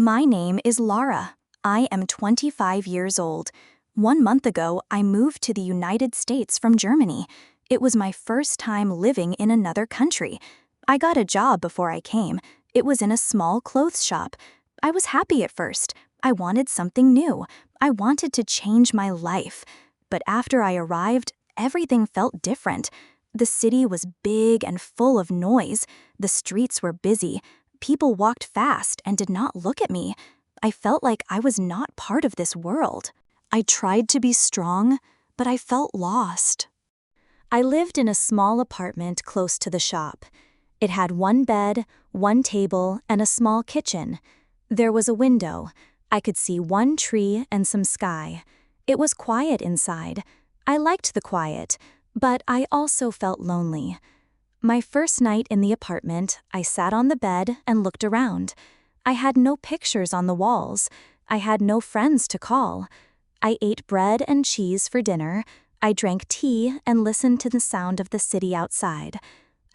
My name is Lara. I am 25 years old. 1 month ago, I moved to the United States from Germany. It was my first time living in another country. I got a job before I came. It was in a small clothes shop. I was happy at first. I wanted something new. I wanted to change my life. But after I arrived, everything felt different. The city was big and full of noise. The streets were busy. People walked fast and did not look at me. I felt like I was not part of this world. I tried to be strong, but I felt lost. I lived in a small apartment close to the shop. It had one bed, one table, and a small kitchen. There was a window. I could see one tree and some sky. It was quiet inside. I liked the quiet, but I also felt lonely. My first night in the apartment, I sat on the bed and looked around. I had no pictures on the walls. I had no friends to call. I ate bread and cheese for dinner. I drank tea and listened to the sound of the city outside.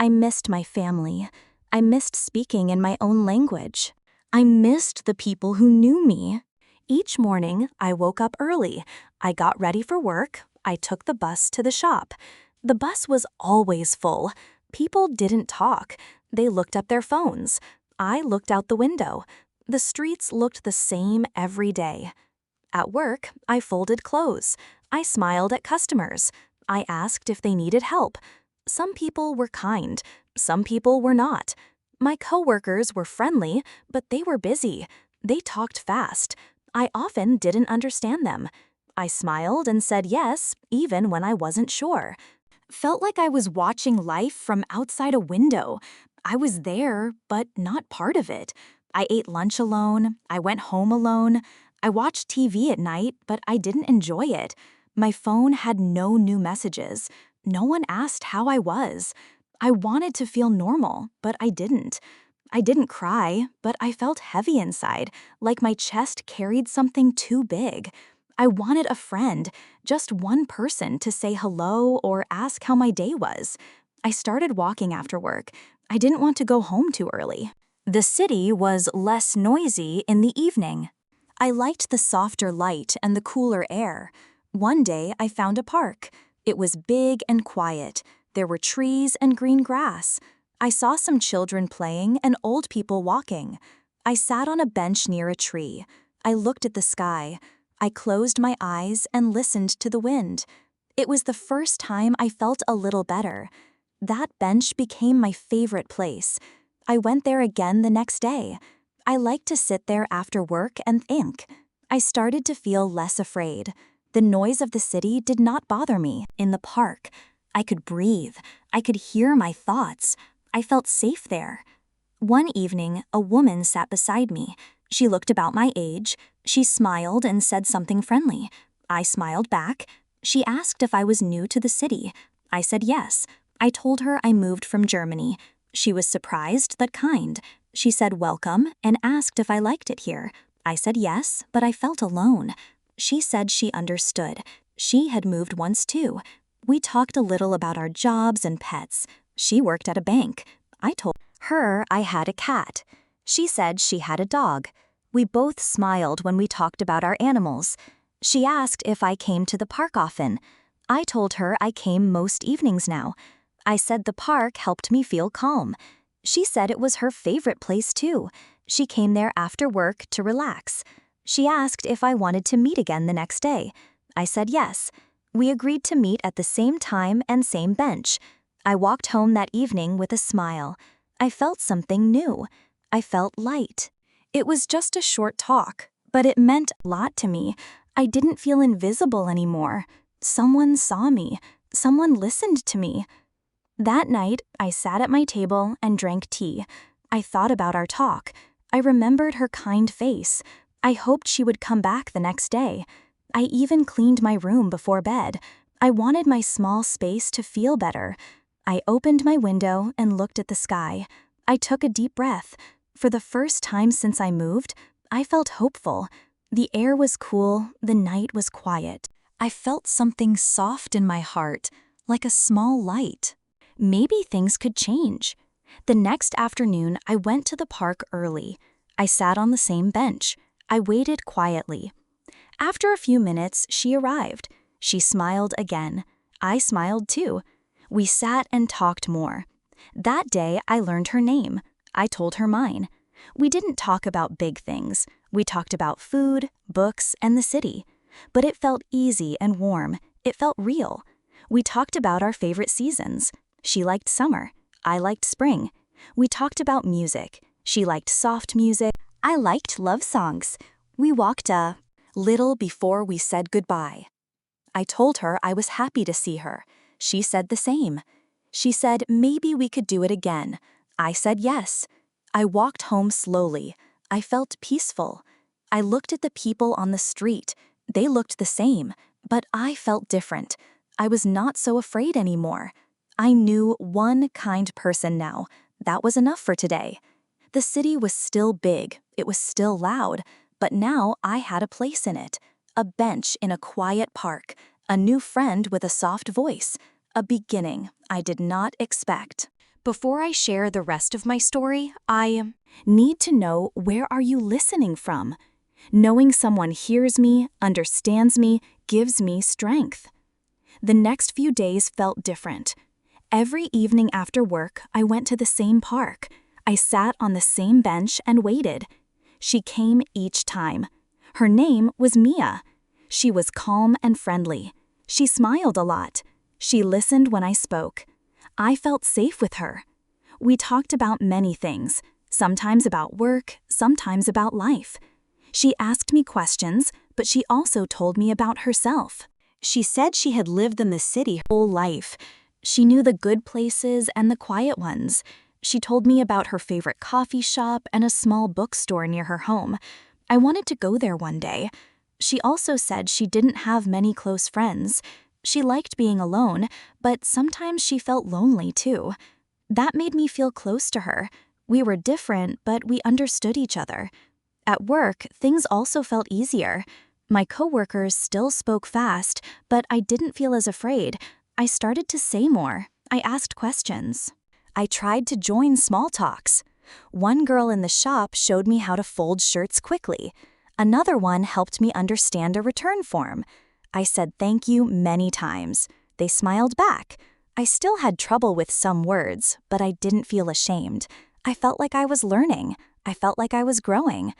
I missed my family. I missed speaking in my own language. I missed the people who knew me. Each morning, I woke up early. I got ready for work. I took the bus to the shop. The bus was always full. People didn't talk. They looked up their phones. I looked out the window. The streets looked the same every day. At work, I folded clothes. I smiled at customers. I asked if they needed help. Some people were kind. Some people were not. My coworkers were friendly, but they were busy. They talked fast. I often didn't understand them. I smiled and said yes, even when I wasn't sure. Felt like I was watching life from outside a window. I was there, but not part of it. I ate lunch alone. I went home alone. I watched TV at night, but I didn't enjoy it. My phone had no new messages. No one asked how I was. I wanted to feel normal, but I didn't. I didn't cry, but I felt heavy inside, like my chest carried something too big. I wanted a friend, just one person to say hello or ask how my day was. I started walking after work. I didn't want to go home too early. The city was less noisy in the evening. I liked the softer light and the cooler air. One day, I found a park. It was big and quiet. There were trees and green grass. I saw some children playing and old people walking. I sat on a bench near a tree. I looked at the sky. I closed my eyes and listened to the wind. It was the first time I felt a little better. That bench became my favorite place. I went there again the next day. I liked to sit there after work and think. I started to feel less afraid. The noise of the city did not bother me. In the park, I could breathe. I could hear my thoughts. I felt safe there. One evening, a woman sat beside me. She looked about my age. She smiled and said something friendly. I smiled back. She asked if I was new to the city. I said yes. I told her I moved from Germany. She was surprised but kind. She said welcome and asked if I liked it here. I said yes, but I felt alone. She said she understood. She had moved once too. We talked a little about our jobs and pets. She worked at a bank. I told her I had a cat. She said she had a dog. We both smiled when we talked about our animals. She asked if I came to the park often. I told her I came most evenings now. I said the park helped me feel calm. She said it was her favorite place too. She came there after work to relax. She asked if I wanted to meet again the next day. I said yes. We agreed to meet at the same time and same bench. I walked home that evening with a smile. I felt something new. I felt light. It was just a short talk, but it meant a lot to me. I didn't feel invisible anymore. Someone saw me. Someone listened to me. That night, I sat at my table and drank tea. I thought about our talk. I remembered her kind face. I hoped she would come back the next day. I even cleaned my room before bed. I wanted my small space to feel better. I opened my window and looked at the sky. I took a deep breath. For the first time since I moved, I felt hopeful. The air was cool, the night was quiet. I felt something soft in my heart, like a small light. Maybe things could change. The next afternoon, I went to the park early. I sat on the same bench. I waited quietly. After a few minutes, she arrived. She smiled again. I smiled too. We sat and talked more. That day, I learned her name. I told her mine. We didn't talk about big things. We talked about food, books, and the city. But it felt easy and warm. It felt real. We talked about our favorite seasons. She liked summer. I liked spring. We talked about music. She liked soft music. I liked love songs. We walked a little before we said goodbye. I told her I was happy to see her. She said the same. She said maybe we could do it again. I said yes. I walked home slowly. I felt peaceful. I looked at the people on the street. They looked the same, but I felt different. I was not so afraid anymore. I knew one kind person now. That was enough for today. The city was still big. It was still loud. But now I had a place in it. A bench in a quiet park. A new friend with a soft voice. A beginning I did not expect. Before I share the rest of my story, I need to know, where are you listening from? Knowing someone hears me, understands me, gives me strength. The next few days felt different. Every evening after work, I went to the same park. I sat on the same bench and waited. She came each time. Her name was Mia. She was calm and friendly. She smiled a lot. She listened when I spoke. I felt safe with her. We talked about many things, sometimes about work, sometimes about life. She asked me questions, but she also told me about herself. She said she had lived in the city her whole life. She knew the good places and the quiet ones. She told me about her favorite coffee shop and a small bookstore near her home. I wanted to go there one day. She also said she didn't have many close friends. She liked being alone, but sometimes she felt lonely too. That made me feel close to her. We were different, but we understood each other. At work, things also felt easier. My coworkers still spoke fast, but I didn't feel as afraid. I started to say more. I asked questions. I tried to join small talks. One girl in the shop showed me how to fold shirts quickly. Another one helped me understand a return form. I said thank you many times. They smiled back. I still had trouble with some words, but I didn't feel ashamed. I felt like I was learning. I felt like I was growing.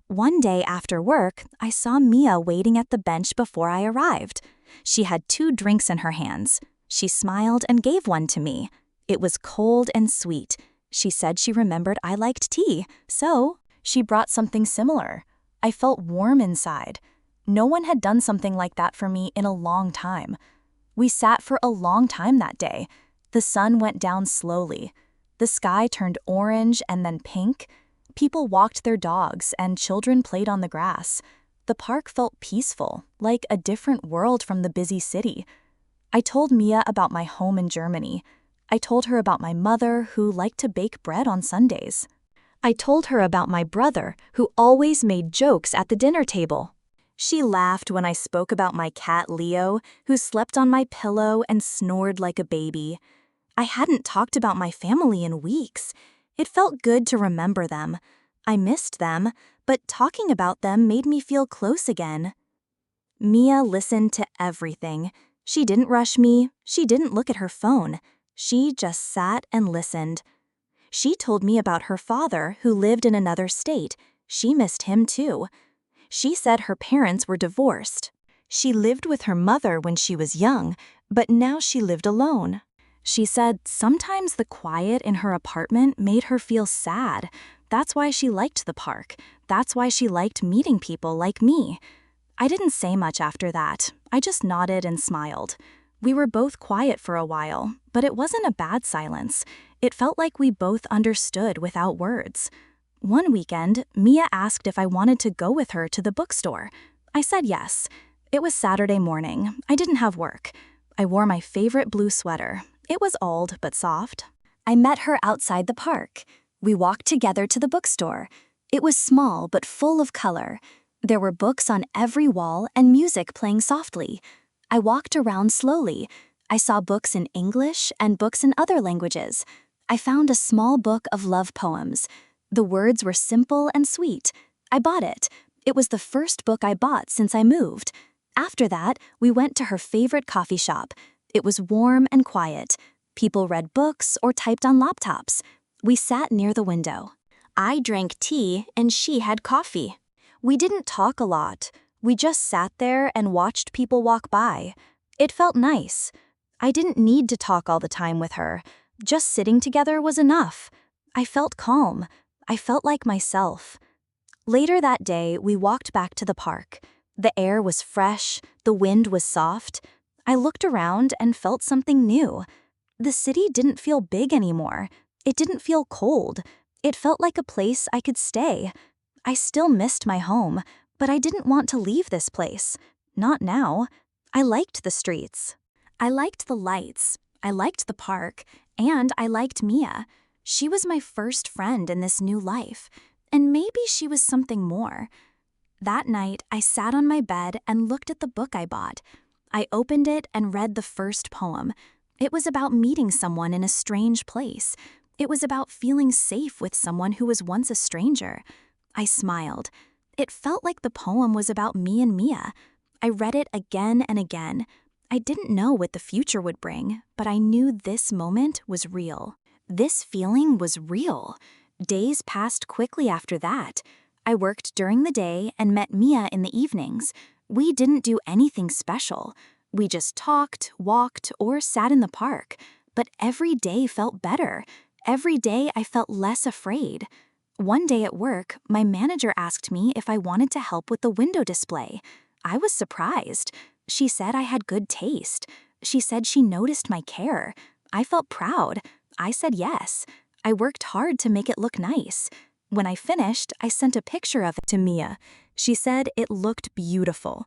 One day after work, I saw Mia waiting at the bench before I arrived. She had 2 drinks in her hands. She smiled and gave one to me. It was cold and sweet. She said she remembered I liked tea, so she brought something similar. I felt warm inside. No one had done something like that for me in a long time. We sat for a long time that day. The sun went down slowly. The sky turned orange and then pink. People walked their dogs and children played on the grass. The park felt peaceful, like a different world from the busy city. I told Mia about my home in Germany. I told her about my mother, who liked to bake bread on Sundays. I told her about my brother, who always made jokes at the dinner table. She laughed when I spoke about my cat Leo, who slept on my pillow and snored like a baby. I hadn't talked about my family in weeks. It felt good to remember them. I missed them, but talking about them made me feel close again. Mia listened to everything. She didn't rush me. She didn't look at her phone. She just sat and listened. She told me about her father, who lived in another state. She missed him too. She said her parents were divorced. She lived with her mother when she was young, but now she lived alone. She said sometimes the quiet in her apartment made her feel sad. That's why she liked the park. That's why she liked meeting people like me. I didn't say much after that. I just nodded and smiled. We were both quiet for a while, but it wasn't a bad silence. It felt like we both understood without words. One weekend, Mia asked if I wanted to go with her to the bookstore. I said yes. It was Saturday morning. I didn't have work. I wore my favorite blue sweater. It was old but soft. I met her outside the park. We walked together to the bookstore. It was small but full of color. There were books on every wall and music playing softly. I walked around slowly. I saw books in English and books in other languages. I found a small book of love poems. The words were simple and sweet. I bought it. It was the first book I bought since I moved. After that, we went to her favorite coffee shop. It was warm and quiet. People read books or typed on laptops. We sat near the window. I drank tea and she had coffee. We didn't talk a lot. We just sat there and watched people walk by. It felt nice. I didn't need to talk all the time with her. Just sitting together was enough. I felt calm. I felt like myself. Later that day, we walked back to the park. The air was fresh, the wind was soft. I looked around and felt something new. The city didn't feel big anymore. It didn't feel cold. It felt like a place I could stay. I still missed my home, but I didn't want to leave this place. Not now. I liked the streets. I liked the lights. I liked the park. And I liked Mia. She was my first friend in this new life. And maybe she was something more. That night, I sat on my bed and looked at the book I bought. I opened it and read the first poem. It was about meeting someone in a strange place. It was about feeling safe with someone who was once a stranger. I smiled. It felt like the poem was about me and Mia. I read it again and again. I didn't know what the future would bring, but I knew this moment was real. This feeling was real. Days passed quickly after that. I worked during the day and met Mia in the evenings. We didn't do anything special. We just talked, walked, or sat in the park. But every day felt better. Every day I felt less afraid. One day at work, my manager asked me if I wanted to help with the window display. I was surprised. She said I had good taste. She said she noticed my care. I felt proud. I said yes. I worked hard to make it look nice. When I finished, I sent a picture of it to Mia. She said it looked beautiful.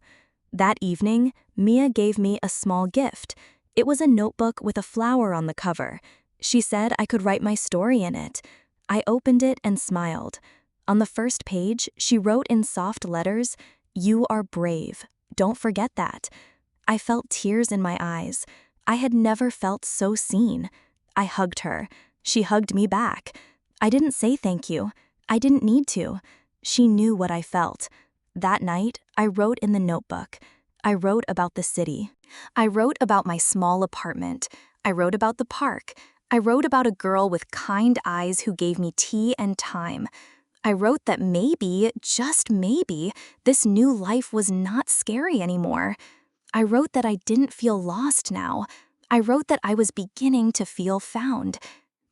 That evening, Mia gave me a small gift. It was a notebook with a flower on the cover. She said I could write my story in it. I opened it and smiled. On the first page, she wrote in soft letters, "You are brave. Don't forget that." I felt tears in my eyes. I had never felt so seen. I hugged her. She hugged me back. I didn't say thank you. I didn't need to. She knew what I felt. That night, I wrote in the notebook. I wrote about the city. I wrote about my small apartment. I wrote about the park. I wrote about a girl with kind eyes who gave me tea and time. I wrote that maybe, just maybe, this new life was not scary anymore. I wrote that I didn't feel lost now. I wrote that I was beginning to feel found.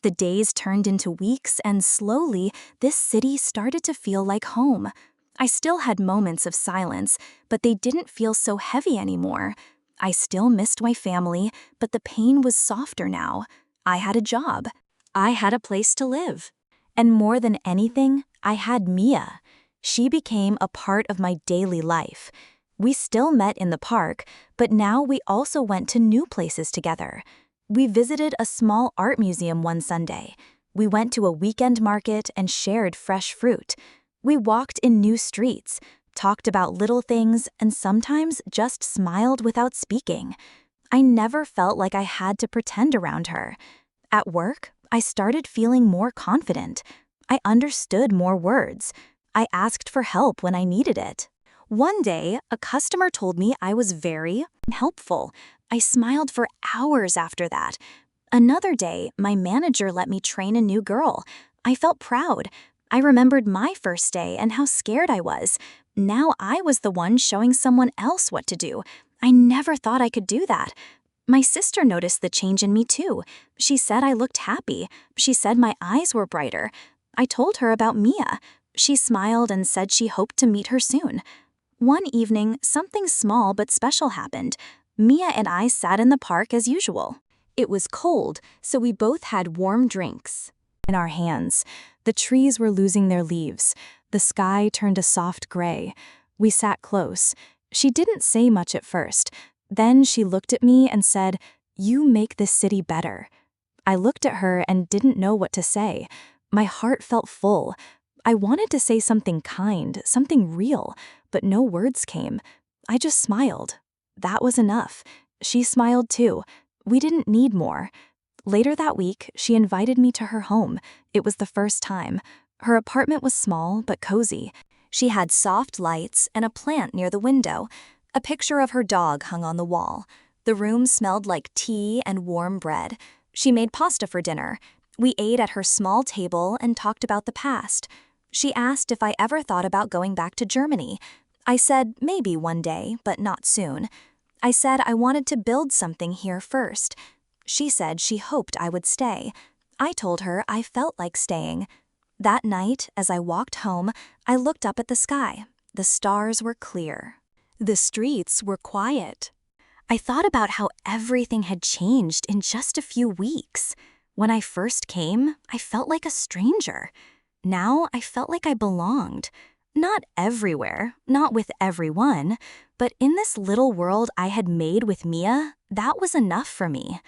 The days turned into weeks, and slowly, this city started to feel like home. I still had moments of silence, but they didn't feel so heavy anymore. I still missed my family, but the pain was softer now. I had a job. I had a place to live. And more than anything, I had Mia. She became a part of my daily life. We still met in the park, but now we also went to new places together. We visited a small art museum one Sunday. We went to a weekend market and shared fresh fruit. We walked in new streets, talked about little things, and sometimes just smiled without speaking. I never felt like I had to pretend around her. At work, I started feeling more confident. I understood more words. I asked for help when I needed it. One day, a customer told me I was very helpful. I smiled for hours after that. Another day, my manager let me train a new girl. I felt proud. I remembered my first day and how scared I was. Now I was the one showing someone else what to do. I never thought I could do that. My sister noticed the change in me too. She said I looked happy. She said my eyes were brighter. I told her about Mia. She smiled and said she hoped to meet her soon. One evening, something small but special happened. Mia and I sat in the park as usual. It was cold, so we both had warm drinks in our hands. The trees were losing their leaves. The sky turned a soft gray. We sat close. She didn't say much at first. Then she looked at me and said, "You make this city better." I looked at her and didn't know what to say. My heart felt full. I wanted to say something kind, something real, but no words came. I just smiled. That was enough. She smiled too. We didn't need more. Later that week, she invited me to her home. It was the first time. Her apartment was small but cozy. She had soft lights and a plant near the window. A picture of her dog hung on the wall. The room smelled like tea and warm bread. She made pasta for dinner. We ate at her small table and talked about the past. She asked if I ever thought about going back to Germany. I said maybe one day, but not soon. I said I wanted to build something here first. She said she hoped I would stay. I told her I felt like staying. That night, as I walked home, I looked up at the sky. The stars were clear. The streets were quiet. I thought about how everything had changed in just a few weeks. When I first came, I felt like a stranger. Now I felt like I belonged. Not everywhere, not with everyone, but in this little world I had made with Mia, that was enough for me.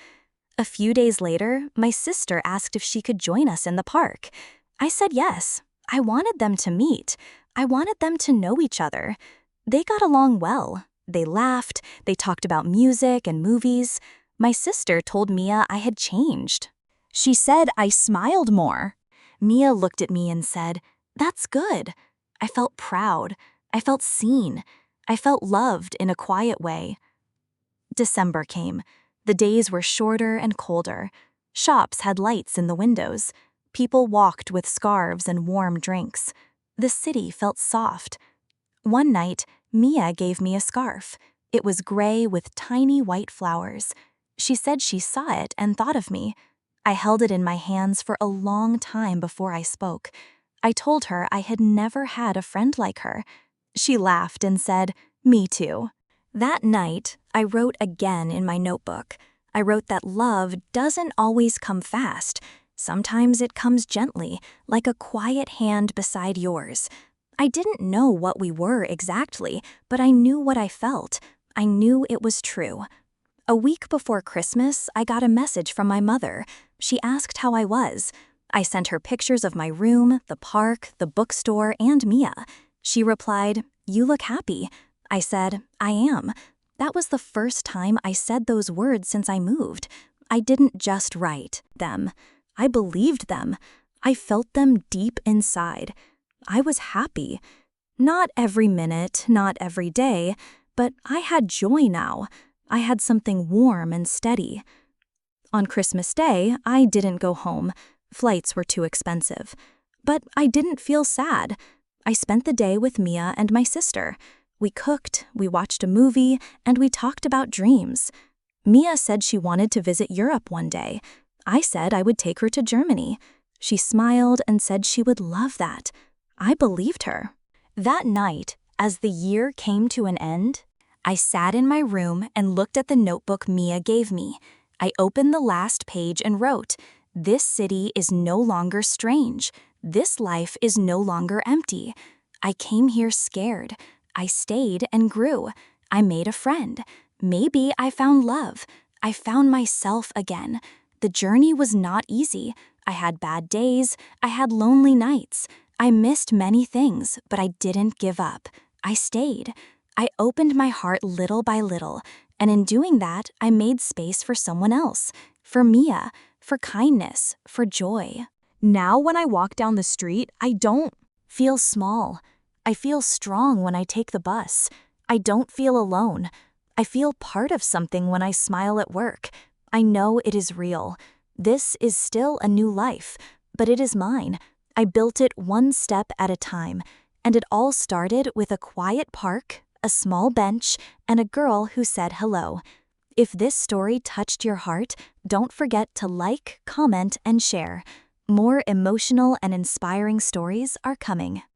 A few days later, my sister asked if she could join us in the park. I said yes. I wanted them to meet. I wanted them to know each other. They got along well. They laughed. They talked about music and movies. My sister told Mia I had changed. She said I smiled more. Mia looked at me and said, "That's good." I felt proud. I felt seen. I felt loved in a quiet way. December came. The days were shorter and colder. Shops had lights in the windows. People walked with scarves and warm drinks. The city felt soft. One night, Mia gave me a scarf. It was gray with tiny white flowers. She said she saw it and thought of me. I held it in my hands for a long time before I spoke. I told her I had never had a friend like her. She laughed and said, "Me too." That night, I wrote again in my notebook. I wrote that love doesn't always come fast. Sometimes it comes gently, like a quiet hand beside yours. I didn't know what we were exactly, but I knew what I felt. I knew it was true. A week before Christmas, I got a message from my mother. She asked how I was. I sent her pictures of my room, the park, the bookstore, and Mia. She replied, "You look happy." I said, "I am." That was the first time I said those words since I moved. I didn't just write them. I believed them. I felt them deep inside. I was happy. Not every minute, not every day, but I had joy now. I had something warm and steady. On Christmas Day, I didn't go home. Flights were too expensive. But I didn't feel sad. I spent the day with Mia and my sister. We cooked, we watched a movie, and we talked about dreams. Mia said she wanted to visit Europe one day. I said I would take her to Germany. She smiled and said she would love that. I believed her. That night, as the year came to an end, I sat in my room and looked at the notebook Mia gave me. I opened the last page and wrote, "This city is no longer strange. This life is no longer empty. I came here scared. I stayed and grew. I made a friend. Maybe I found love. I found myself again. The journey was not easy. I had bad days. I had lonely nights. I missed many things, but I didn't give up. I stayed. I opened my heart little by little, and in doing that, I made space for someone else, for Mia, for kindness, for joy. Now when I walk down the street, I don't feel small. I feel strong when I take the bus. I don't feel alone. I feel part of something when I smile at work. I know it is real. This is still a new life, but it is mine. I built it one step at a time, and it all started with a quiet park, a small bench, and a girl who said hello. If this story touched your heart, don't forget to like, comment, and share. More emotional and inspiring stories are coming.